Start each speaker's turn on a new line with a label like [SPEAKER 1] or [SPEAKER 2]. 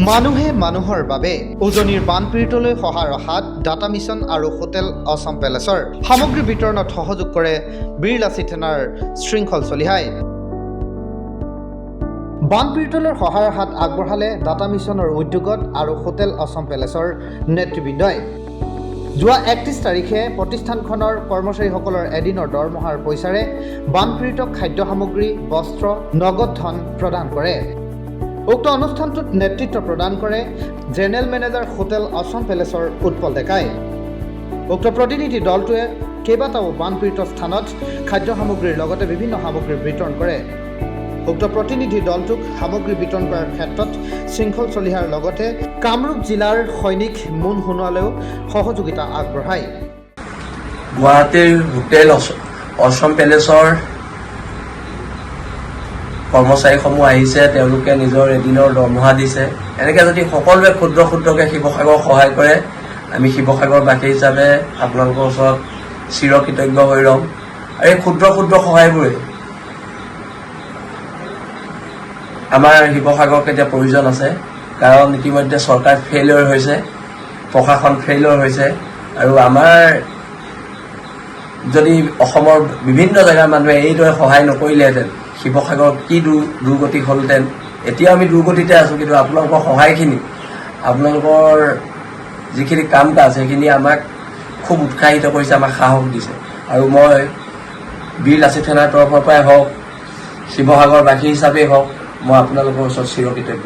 [SPEAKER 1] মানুহে মানুহৰ বাবে উজনিৰ বানপীড়িতলৈ সহায়ৰ হাত ডাটা মিছন আৰু হোটেল অসম পেলেচৰ সামগ্ৰী বিতৰণত সহযোগ কৰে বীৰ লাচিত থানাৰ শৃংখল চলিহাই। বানপীড়িতলৈ সহায়ৰ হাত আগবঢ়ালে ডাটা মিছনৰ উদ্যোগত আৰু হোটেল অসম পেলেচৰ নেতৃবৃন্দই। যোৱা 31 তাৰিখে প্ৰতিষ্ঠানখনৰ কৰ্মচাৰীসকলৰ এদিনৰ দৰমহাৰ পইচাৰে বানপীড়িতক খাদ্য সামগ্ৰী, বস্ত্ৰ, নগদ ধন প্ৰদান কৰে। উক্ত অনুষ্ঠানটোত নেতৃত্ব প্ৰদান কৰে জেনেৰেল মেনেজাৰ হোটেল অসম পেলেচৰ উৎপল ডেকাই। উক্ত প্ৰতিনিধি দলটোৱে কেইবাটাও বানপীড়িত স্থানত খাদ্য সামগ্ৰীৰ লগতে বিভিন্ন সামগ্ৰী বিতৰণ কৰে। উক্ত প্ৰতিনিধি দলটোক সামগ্ৰী বিতৰণ কৰাৰ ক্ষেত্ৰত শৃংখল চলিহাৰ লগতে কামৰূপ জিলাৰ সৈনিক মুন সোণোৱালেও সহযোগিতা আগবঢ়ায়।
[SPEAKER 2] গুৱাহাটীৰ হোটেল অসম পেলেচৰ কৰ্মচাৰীসমূহ আহিছে, তেওঁলোকে নিজৰ এদিনৰ দৰমহা দিছে। এনেকৈ যদি সকলোৱে ক্ষুদ্ৰ ক্ষুদ্ৰকৈ শিৱসাগৰক সহায় কৰে, আমি শিৱসাগৰবাসী হিচাপে আপোনালোকৰ ওচৰত চিৰকৃতজ্ঞ হৈ ৰ'ম। আৰু এই ক্ষুদ্ৰ ক্ষুদ্ৰ সহায়বোৰে আমাৰ শিৱসাগৰক এতিয়া প্ৰয়োজন আছে, কাৰণ ইতিমধ্যে চৰকাৰ ফেইলিয়ৰ হৈছে, প্ৰশাসন ফেইলিয়ৰ হৈছে। আৰু আমাৰ যদি অসমৰ বিভিন্ন জেগাৰ মানুহে এইদৰে সহায় নকৰিলেহেঁতেন, শিৱসাগৰ কি দুৰ্গতি হ'লহেঁতেন। এতিয়া আমি দুৰ্গতিতে আছোঁ, কিন্তু আপোনালোকৰ সহায়খিনি, আপোনালোকৰ যিখিনি কাম কাজ, সেইখিনি আমাক খুব উৎসাহিত কৰিছে, আমাক সাহস দিছে। আৰু মই বীৰ লাচিত থানাৰ তৰফৰ পৰাই হওক, শিৱসাগৰবাসী হিচাপেই হওক, মই আপোনালোকৰ ওচৰত চিৰকৃতজ্ঞ।